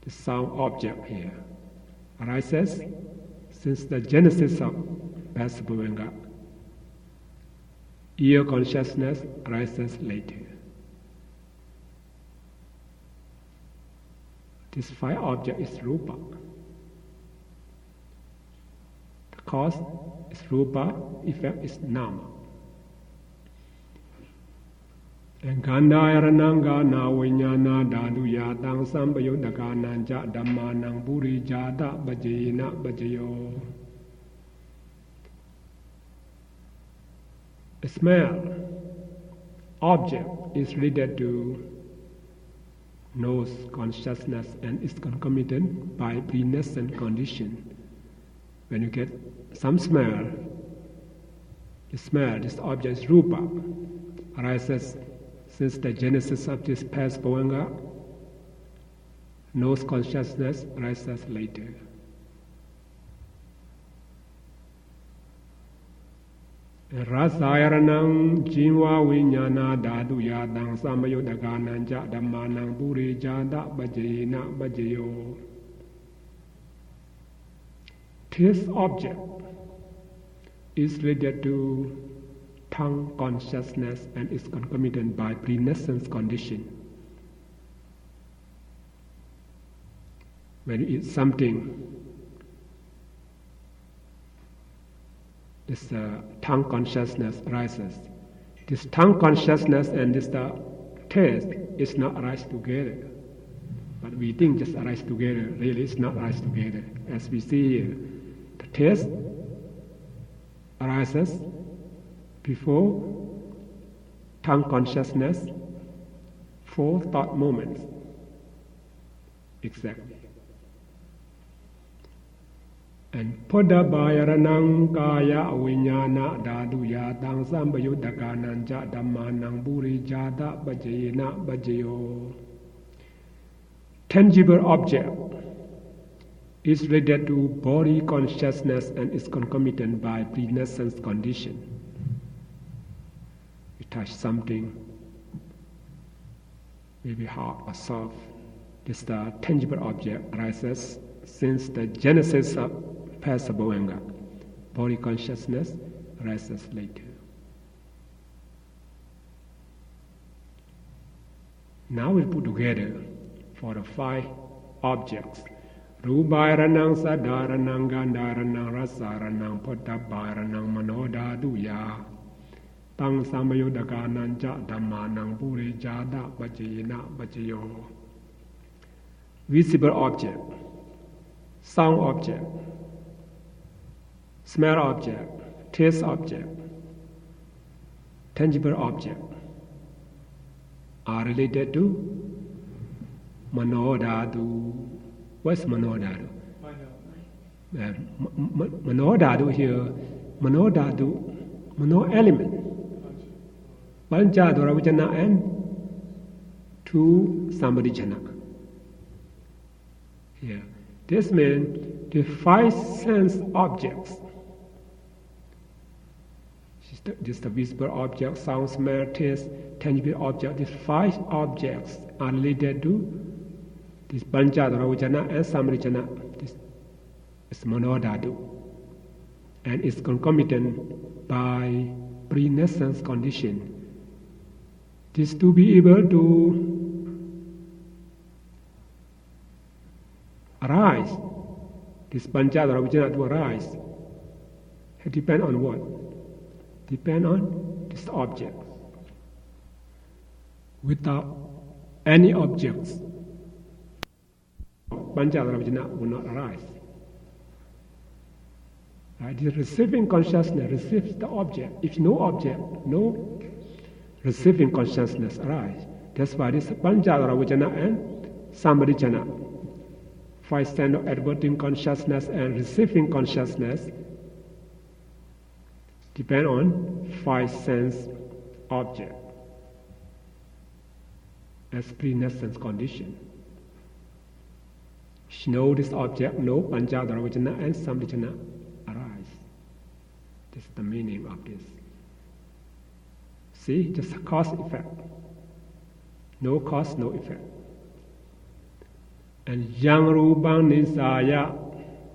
The sound object here arises since the genesis of past bhavanga. Ear consciousness arises later. This 5 object is rupa. The cause is rupa, effect is nama. And Gandhayaranang gana vinyana dadu yadang sambayuddha kananja dhammanang buri jada bhajena bhajayo. The smell object is related to nose consciousness and is concomitant by pre-nascent condition. When you get some smell, this object is rupa, arises since the genesis of this past bhavanga. Nose consciousness arises later. Rasayaranam jinva vinyana dhatu yadang samayodaganan ja dhammanang puri jada bhajena bhajayo. This object is related to tongue consciousness and is concomitant by pre-nascence condition. When you eat something, this tongue consciousness arises. This tongue consciousness and this taste is not arise together. But we think just arise together. Really, it's not arise together. As we see here, the taste arises before tongue consciousness, 4 thought moments. Exactly. And Podabhayaranang kaya vinyana dhatu yatang sambayudaganan ja dhammanang puri jada bhajena bhajayo. Tangible object is related to body consciousness and is concomitant by pre-nascence condition. You touch something, maybe hard or soft. This tangible object arises since the genesis of past bhavanga. Body consciousness arises later. Now we'll put together for the 5 objects. Rubayaranang sadaranang gandaranang rasaranang podabhayaranang manodhaduya tang samayodaganan ja dhammanang puri jada bhajena bhajayo. Visible object, sound object, smell object, taste object, tangible object are related to manodhatu. What's manodhatu? Manodhatu here, manodhatu, mano element, panchadhara vijana and 2 samadhijana. Here, this means the 5 sense objects. This is the visible object, sound, smell, taste, tangible object. These 5 objects are related to this panchadhara vijana and samadhijana. This is manodhatu and is concomitant by pre-nascence condition. This to be able to arise, this panchadhara vijana to arise, it depends on what? Depend on this object. Without any objects, panchadhara vijana will not arise. Right? The receiving consciousness receives the object. If no object, no receiving consciousness arise. That's why this panchadhara vijana and samadhijana, 5 stand of adverting consciousness and receiving consciousness, depend on 5 sense object as pre-nascence condition. Know this object, no panchadhara vijana and samadhijana arise. This is the meaning of this. See, just a cause effect. No cause, no effect. And yang rupang nisaya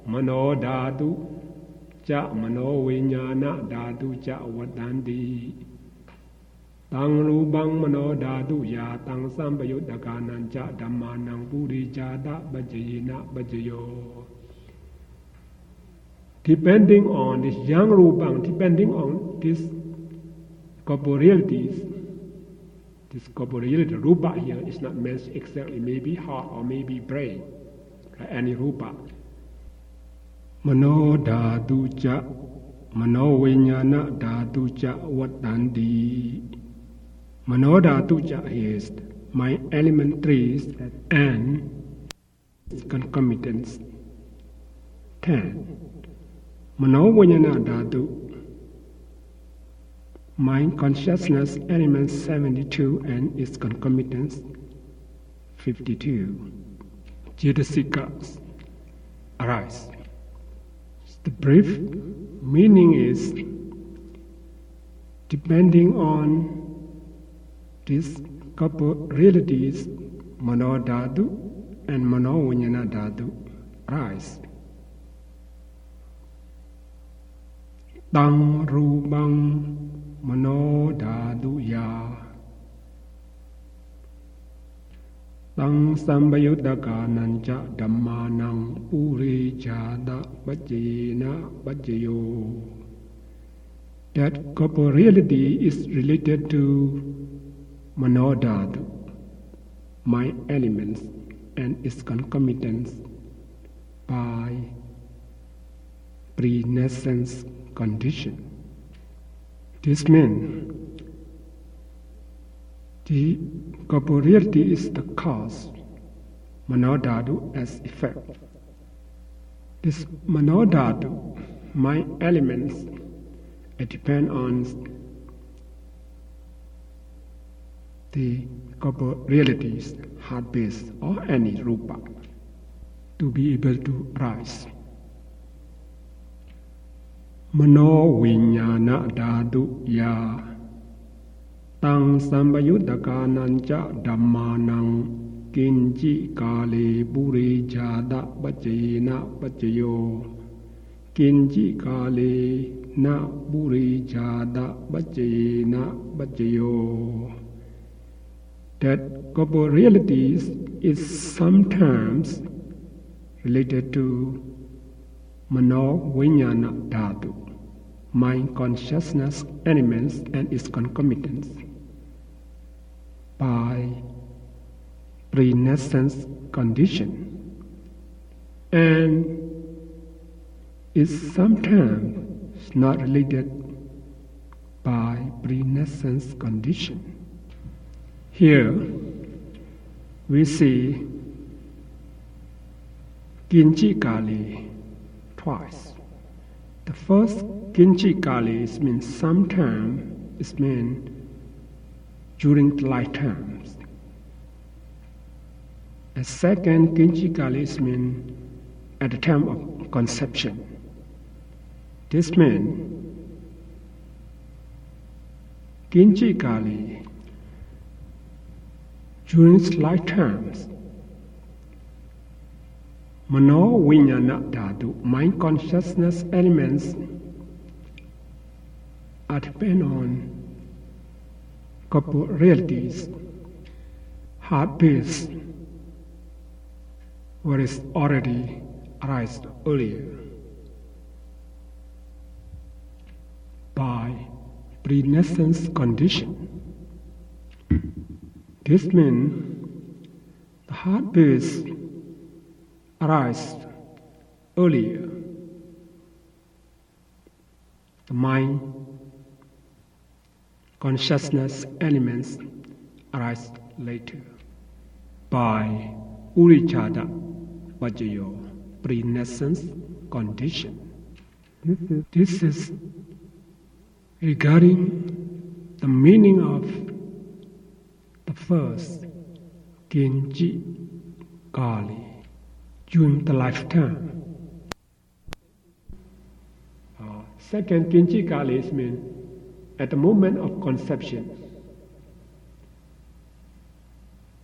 manodhatu ja mano vinyana dhatu ja vadanti tang rupang manodhatu ya tang sambayodaganan ja dhammanang puri jada bhajena bhajayo. Depending on this yang rupang, depending on this corporealities, this corporeality, rupa here is not mentioned exactly, maybe heart or maybe brain, like any rupa. Mano dhatu cha, mano vinyana dhatu cha vadanti. Manodhatuja is my element 3 and concomitants 10. Manovanyana dhatu, mind consciousness element 72 and its concomitants 52. Cetasikas arise. The brief meaning is depending on these couple realities, Manodhatu and Manovanyana dhatu arise. Tang rupang manodhatu ya tang sambayuddhaka nanca dhammanang puri jada bhajena bhajayo. That corporeality is related to manodhatu, my elements and its concomitants by pre-nascence condition. This means the corporeality is the cause, manodhatu as effect. This manodhatu, my elements, depend on the corporealities, heart-based or any rupa, to be able to rise. Mano viññāna dhātu ya tang sambayuddhaka nanca dhammānaṁ kinci kāle puri jada bhajena bhajayo. Kinci kāle na puri jada bhajena bhajayo. That corporeality is sometimes related to Mano Viññāna dhātu, mind consciousness elements and its concomitants by pre-nascence condition, and is sometimes not related by pre-nascence condition. Here we see Kinci Kali twice. The first Kinci Kali means sometime, it means during lifetimes. The second Kinci Kali means at the time of conception. This means Kinci Kali during lifetimes, Mano Viññāna dhātu, mind consciousness elements, are depend on corporealities, heart-based, what is already arised earlier by pre-nascence condition. This means the heart-based arise earlier, the mind consciousness elements arise later by urichada vajayo, pre-nascence condition. This is regarding the meaning of the first Kinci Kali during the lifetime. Second Kinci Kali means at the moment of conception,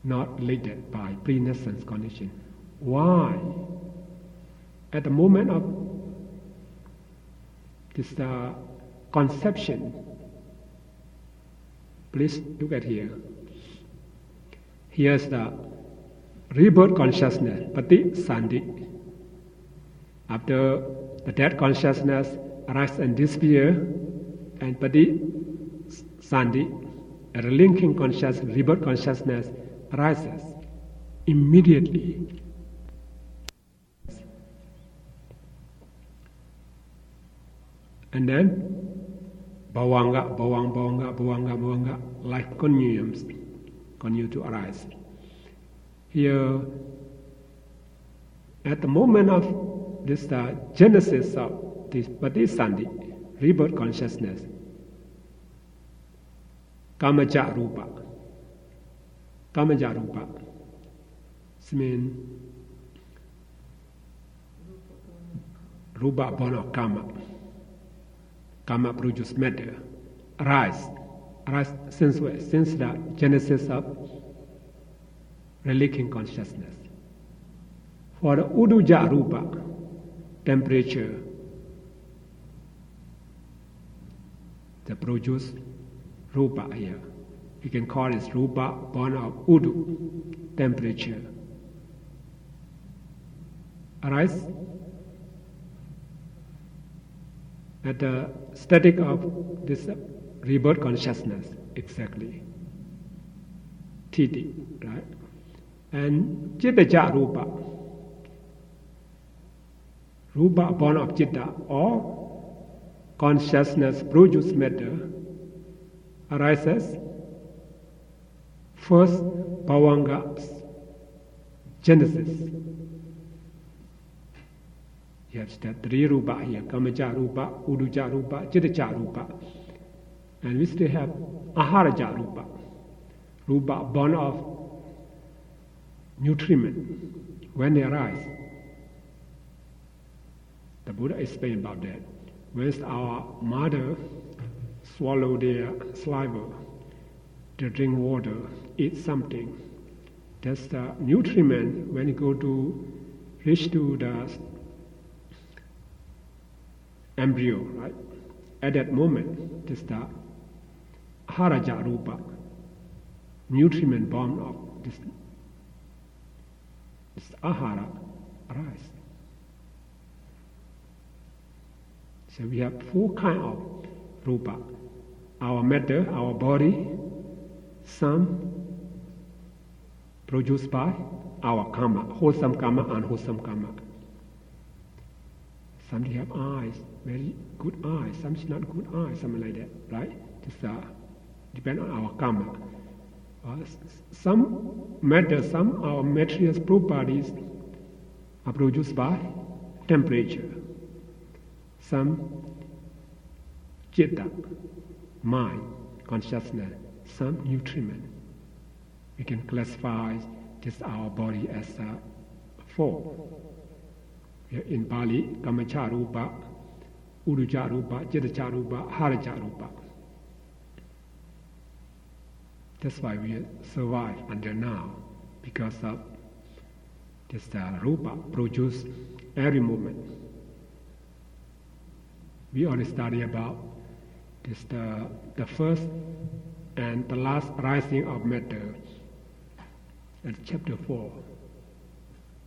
not related by pre-nascence condition. Why? At the moment of this conception, please look at here. Here's the rebirth consciousness, pati sandhi. After the death consciousness arises and disappears, and pati sandhi, a relinking consciousness, rebirth consciousness arises immediately. And then bhavanga, like continuums, continue to arise. Here, at the moment of this genesis of this patisandhi, rebirth consciousness, kamaja rupa, means rupa born of karma. Karma produces matter. Arise since where? Since the genesis of reliquing consciousness. For the uduja rupa, temperature, the produce rupa here. You can call it rupa born of udu, temperature. Arise at the static of this rebirth consciousness, exactly. Titi, right? And chitta rupa, rupa born of chitta, or consciousness produce matter, arises first bhavanga genesis. You have that three rupa here, kamaja rupa, uduja rupa, chitta rupa. And we still have aharaja rupa, rupa born of nutriment when they arise. The Buddha explained about that. When our mother swallow their saliva, they drink water, eat something, that's the nutriment when you go to reach to the embryo, right? At that moment, this the aharaja rupa, nutriment born of this ahara arise. So we have four kinds of rupa. Our matter, our body, some produced by our karma, wholesome karma, unwholesome karma. Some have eyes, very good eyes, some not good eyes, something like that, right? This depend on our karma. Some matter, some our material properties are produced by temperature. Some chitta, mind, consciousness, some nutriment. We can classify this our body as four. In Pali, kamacha rupa, uduja rupa, chitta rupa, haraja rupa. That's why we survive until now, because of this rupa produced every moment. We already studied about this the first and the last rising of matter. That's chapter 4.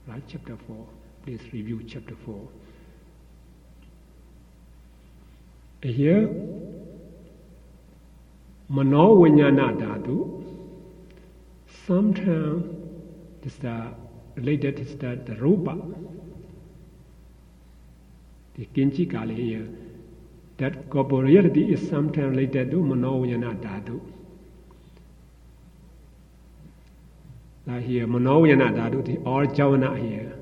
Right, chapter 4. Please review chapter 4. Here, mano viññāna dhātu, sometimes this related is the rupa, the kinchi kali here, that corporeality is sometimes related to mano viññāna dhātu. Like here, mano viññāna dhātu, the all javana here.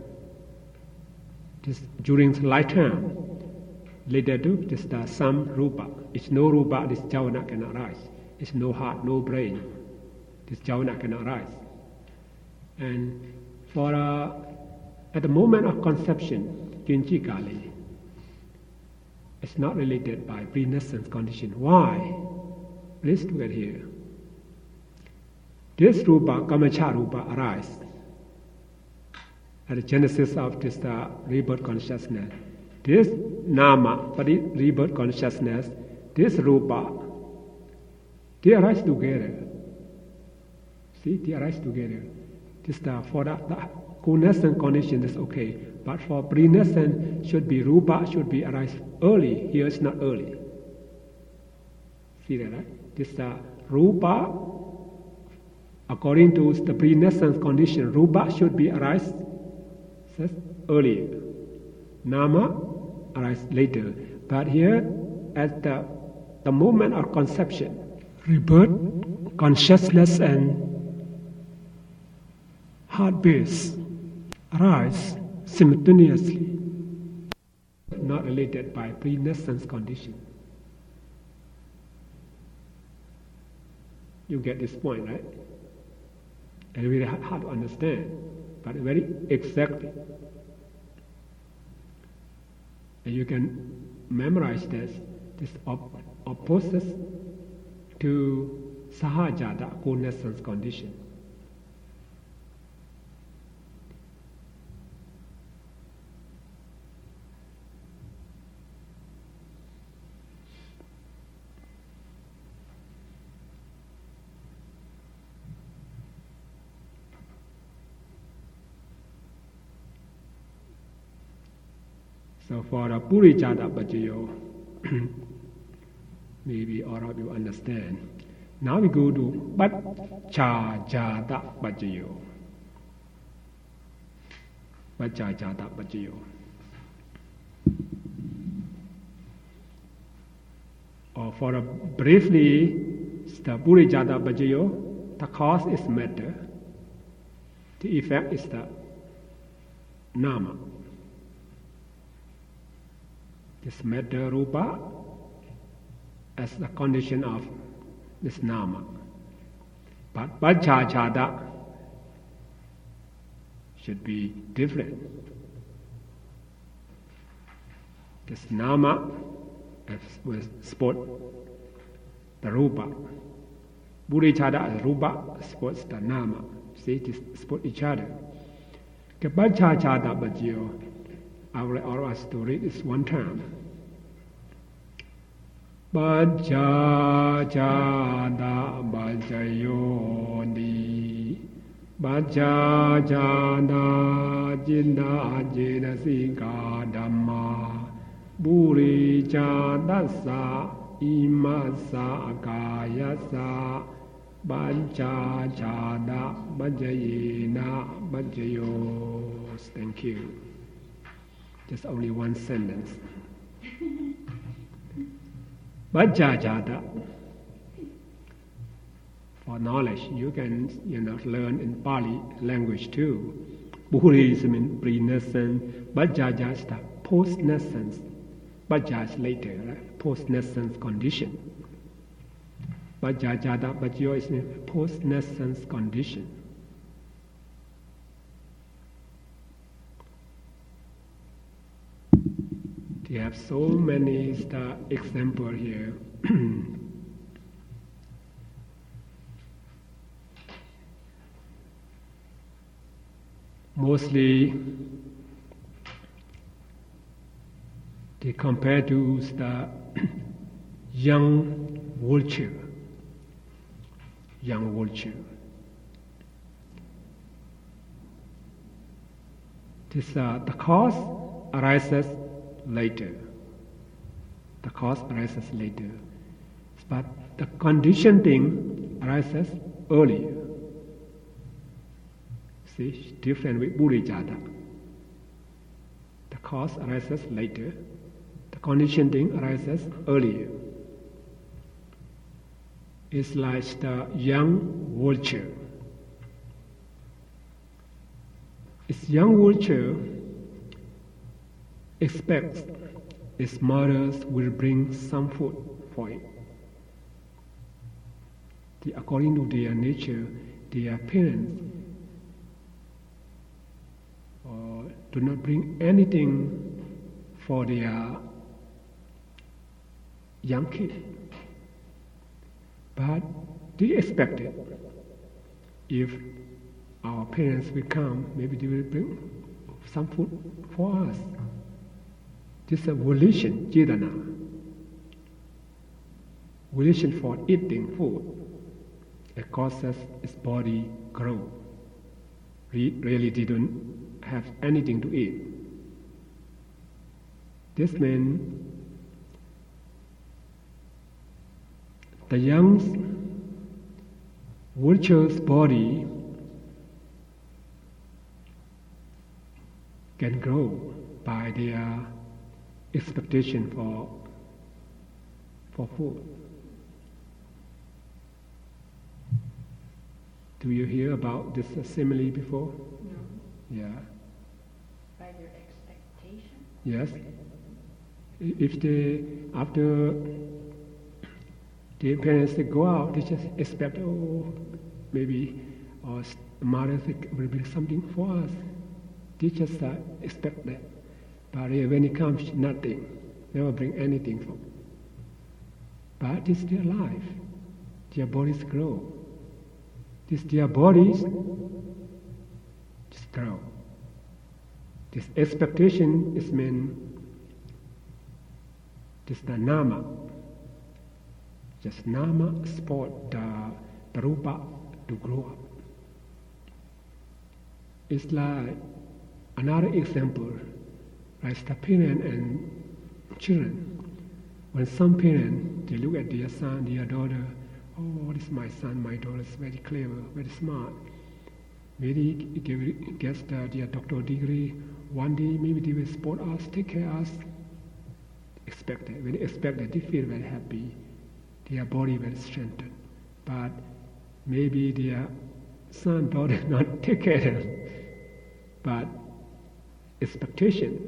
This during lifetime, related to this some rupa. It's no rupa, this javana cannot rise. It's no heart, no brain. This javana cannot rise. And for at the moment of conception, kinchi kali, it's not related by pre-nascence condition. Why? Please look at here. This rupa, kamacha rupa, arise at the genesis of this rebirth consciousness. This nama, rebirth consciousness, this rupa, they arise together. See, they arise together. This for the co-nascent condition is okay, but for pre-nascent should be rupa, should be arise early. Here it's not early. See that, right? This rupa, according to the pre-nascent condition, rupa should be arise earlier. Nama arise later. But here, at the the moment of conception, rebirth, consciousness and heartbeats arise simultaneously, not related by pre-nascence condition. You get this point, right? And very hard to understand, but very exactly. And you can memorize this opposes to sahaja, the co-nascence condition. So for the Purijata Pajayo, maybe all of you understand. Now we go to Pachajata Pajayo. Pachajata Pajayo. Or for the briefly, the Purijata Pajayo, the cause is matter, the effect is the nama. This matter rupa as the condition of this nama. But Pachajata should be different. This nama will support the rupa. Bodhicitta as rupa supports the nama. See, they support each other. Pachajata Pajayo, I will allow us to read this one term. Bajajada Bajayo Ni Bajajada Jinda Jina Sika Dhamma Burijadasa Imasa Akayasa Bajajada Bajayena Bajayos. Thank you. Just only one sentence. Bajajata. For knowledge, you can learn in Pali language too. Buddhism means pre-nascence. Bajaja is the post-nascence. Baja is later, right? Post-nascence condition. Bajajata, Bajayo is post-nascence condition. We have so many examples here. Mostly they compare to the young vulture. Young vulture. This the cause arises later. The cause arises later. But the conditioning arises earlier. See, different with Bodhicitta. The cause arises later. The conditioning arises earlier. It's like the young vulture. Its young vulture expects its mothers will bring some food for it. According to their nature, their parents do not bring anything for their young kid. But they expect it. If our parents will come, maybe they will bring some food for us. This is a volition, cetana. Volition for eating food. It causes its body grow. Really didn't have anything to eat. This means the young vulture's body can grow by their expectation for for food. Do you hear about this simile before? No. Yeah. By their expectation? Yes. If they, after the parents they go out, they just expect, maybe mother will bring something for us. They just expect that. But when it comes, nothing. Never bring anything for. But it's their life. Their bodies grow. Their bodies just grow. This expectation is meant, this the nama. Just nama support the rupa to grow up. It's like another example, like the parent and children. When some parents, they look at their son, their daughter, this is my son, my daughter is very clever, very smart. Maybe gets their doctoral degree. One day maybe they will support us, take care of us. Expect that. When they expect that, they feel very happy. Their body very strengthened. But maybe their son, daughter not take care of them. But expectation,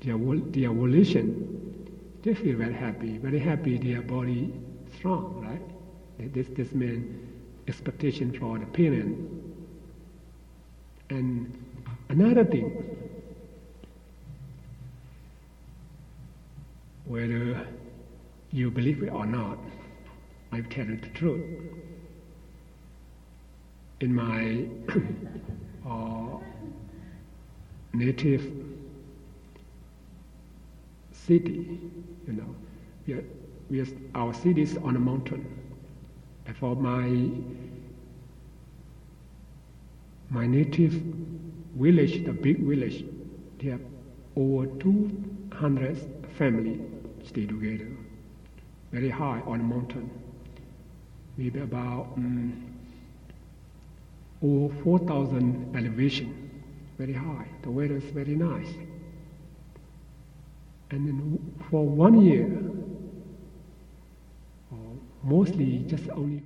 their volition, they feel very happy. Their body strong, right? This means expectation for the parent. And another thing, whether you believe it or not, I'm telling the truth. In my native city, our city is on a mountain. And for my native village, the big village, they have over 200 families stay together, very high on a mountain, maybe about over 4,000 elevation, very high. The weather is very nice. And then for 1 year, mostly just only